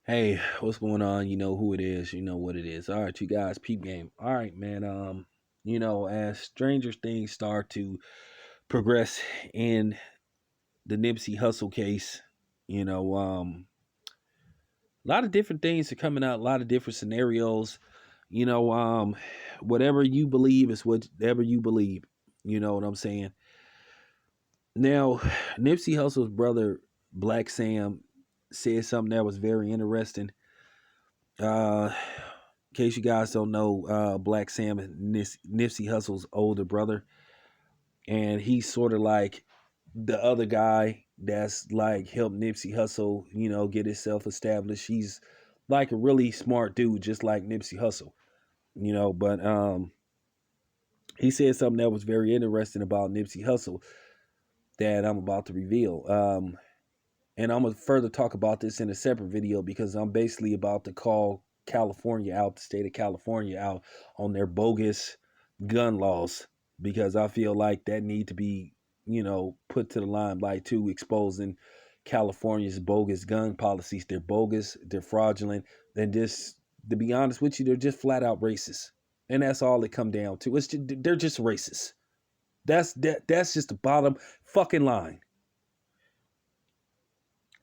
Hey, what's going on? You know who it is. You know what it is. All right, you guys, peep game. All right, man. As stranger things start to progress in the Nipsey Hussle case, a lot of different things are coming out, a lot of different scenarios. You know, um, Whatever you believe is whatever you believe. You know what I'm saying? Now, Nipsey Hussle's brother, Black Sam, said something that was very interesting. In case you guys don't know, Black Sam is Nipsey Hussle's older brother, and he's sort of like the other guy that's like helped Nipsey Hussle, get himself established. He's like a really smart dude, just like Nipsey Hussle, But he said something that was very interesting about Nipsey Hussle that I'm about to reveal. And I'm gonna further talk about this in a separate video because I'm basically about to call California out, the state of California out on their bogus gun laws because I feel like that need to be, put to the limelight too, exposing California's bogus gun policies. They're bogus, they're fraudulent, and just to be honest with you, they're just flat out racist. And that's all it come down to. They're just racist. That's just the bottom fucking line.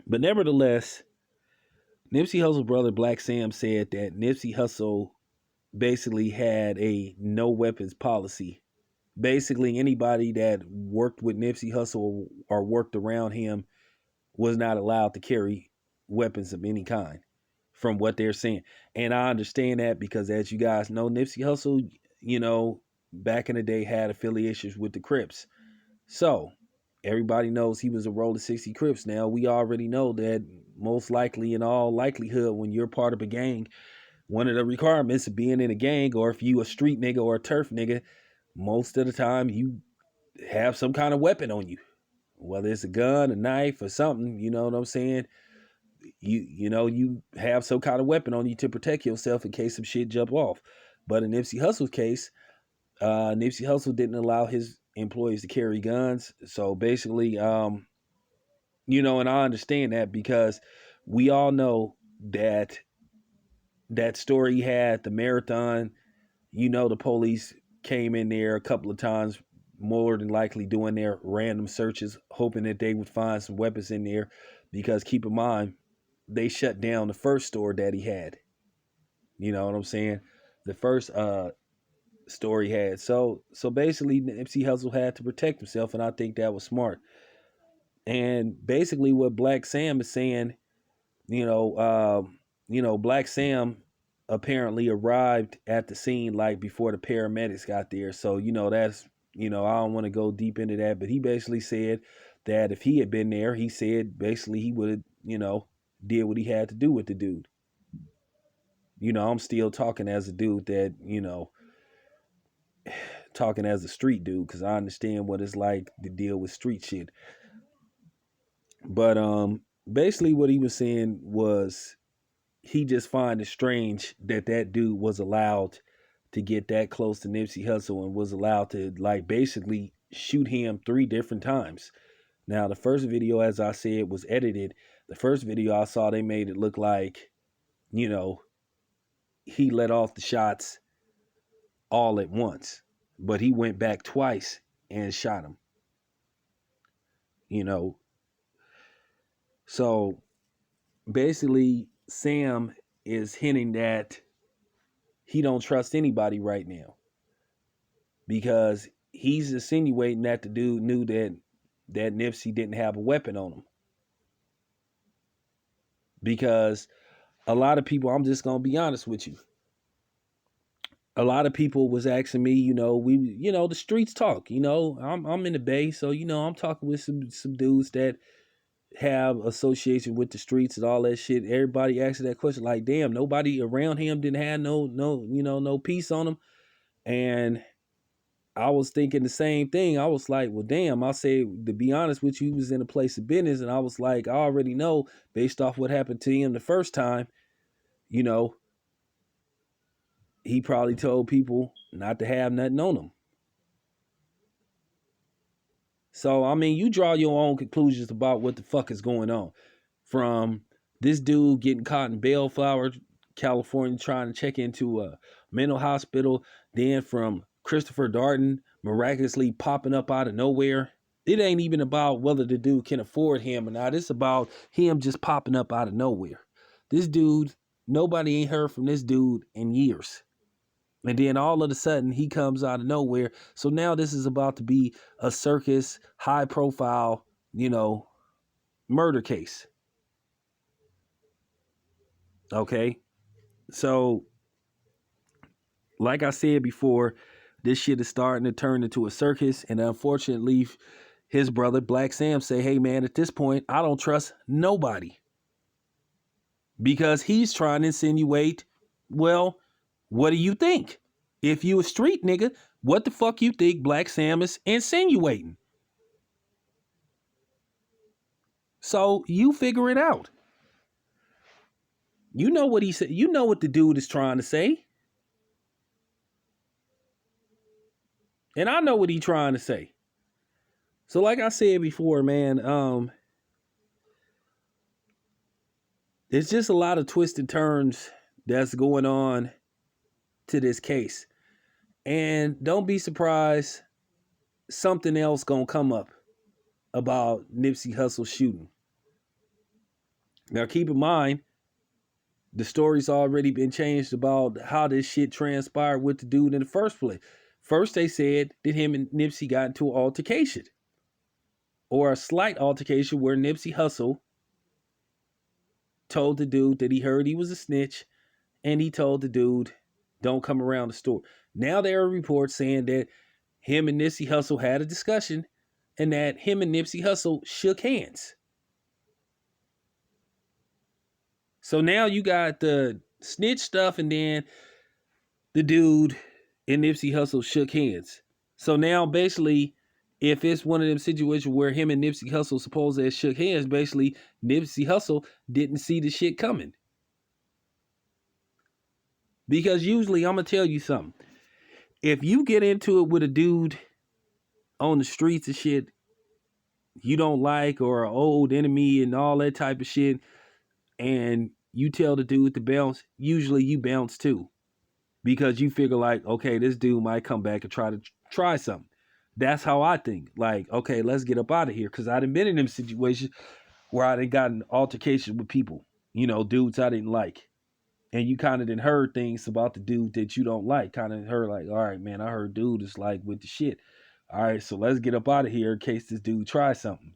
But nevertheless, Nipsey Hussle's brother Black Sam said that Nipsey Hussle basically had a no weapons policy. Basically, anybody that worked with Nipsey Hussle or worked around him was not allowed to carry weapons of any kind, from what they're saying. And I understand that because, as you guys know, Nipsey Hussle, back in the day had affiliations with the Crips. So everybody knows he was a Roller 60 Crips. Now we already know that most likely, in all likelihood, when you're part of a gang, one of the requirements of being in a gang, or if you a street nigga or a turf nigga, most of the time you have some kind of weapon on you, whether it's a gun, a knife, or something. You know what I'm saying? You have some kind of weapon on you to protect yourself in case some shit jump off. But in Nipsey Hussle's case, Nipsey Hussle didn't allow his employees to carry guns. So basically, and I understand that because we all know that that story he had the marathon. The police came in there a couple of times, more than likely doing their random searches, hoping that they would find some weapons in there. Because keep in mind, they shut down the first store that he had. You know what I'm saying? The first store he had. So basically, Nipsey Hussle had to protect himself, and I think that was smart. And basically, what Black Sam is saying, you know, Black Sam apparently arrived at the scene like before the paramedics got there. So, that's, I don't want to go deep into that, but he basically said that if he had been there, he said basically he would have, did what he had to do with the dude. I'm still talking as a dude that, talking as a street dude because I understand what it's like to deal with street shit. But basically what he was saying was he just find it strange that that dude was allowed to get that close to Nipsey Hussle and was allowed to like basically shoot him 3 different times. Now the first video, as I said, was edited. The first video I saw, they made it look like, you know, he let off the shots all at once, but he went back twice and shot him. You know, so basically Sam is hinting that he don't trust anybody right now because he's insinuating that the dude knew that Nipsey didn't have a weapon on him. Because a lot of people, I'm just gonna be honest with you, a lot of people was asking me, the streets talk. I'm in the Bay, so I'm talking with some dudes that have association with the streets and all that shit. Everybody asking that question, like, damn, nobody around him didn't have no peace on him. And I was thinking the same thing. I was like, well, damn, I said, to be honest with you, he was in a place of business. And I was like, I already know based off what happened to him the first time, you know, he probably told people not to have nothing on him. So, I mean, you draw your own conclusions about what the fuck is going on from This dude getting caught in Bellflower, California, trying to check into a mental hospital. Then from Christopher Darden miraculously popping up out of nowhere. It ain't even about whether the dude can afford him or not. It's about him just popping up out of nowhere. This dude, nobody ain't heard from this dude in years. And then all of a sudden he comes out of nowhere. So now this is about to be a circus, high profile, murder case. Okay. So, like I said before, this shit is starting to turn into a circus. And unfortunately, his brother, Black Sam, say, hey, man, at this point, I don't trust nobody. Because he's trying to insinuate, well, what do you think? If you a street nigga, what the fuck you think Black Sam is insinuating? So you figure it out. You know what he said. You know what the dude is trying to say. And I know what he's trying to say. So like I said before, man, there's just a lot of twists and turns that's going on to this case. And don't be surprised, something else gonna come up about Nipsey Hussle shooting. Now keep in mind, the story's already been changed about how this shit transpired with the dude in the first place. First they said that him and Nipsey got into an altercation. Or a slight altercation where Nipsey Hussle told the dude that he heard he was a snitch, and he told the dude, don't come around the store. Now there are reports saying that him and Nipsey Hussle had a discussion and that him and Nipsey Hussle shook hands. So now you got the snitch stuff and then the dude and Nipsey Hussle shook hands. So now basically, if it's one of them situations where him and Nipsey Hussle supposedly shook hands, basically Nipsey Hussle didn't see the shit coming. Because usually, I'm going to tell you something. If you get into it with a dude on the streets and shit you don't like, or an old enemy and all that type of shit, and you tell the dude to bounce, usually you bounce too. Because you figure like, okay, this dude might come back and try something. That's how I think. Like, okay, let's get up out of here. Because I done been in them situations where I done gotten altercations with people, dudes I didn't like. And you kind of done heard things about the dude that you don't like. Kind of heard like, all right, man, I heard dude is like with the shit. All right, so let's get up out of here in case this dude tries something.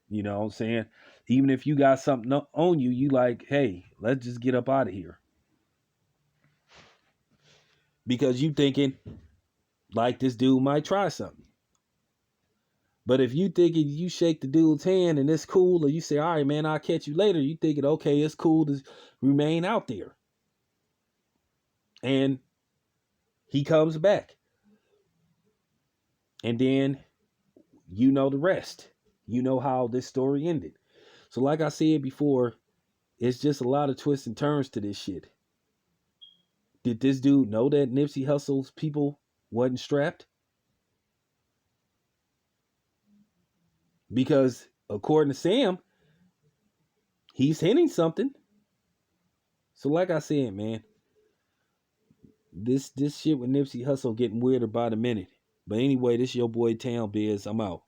You know what I'm saying? Even if you got something on you, you like, hey, let's just get up out of here. Because you thinking like this dude might try something. But if you thinking you shake the dude's hand and it's cool, or you say, all right, man, I'll catch you later, you thinking, okay, it's cool to remain out there. And he comes back. And then you know the rest. You know how this story ended. So like I said before, it's just a lot of twists and turns to this shit. Did this dude know that Nipsey Hussle's people wasn't strapped? Because according to Sam, he's hinting something. So like I said, man, this shit with Nipsey Hussle getting weirder by the minute. But anyway, this your boy Town Biz. I'm out.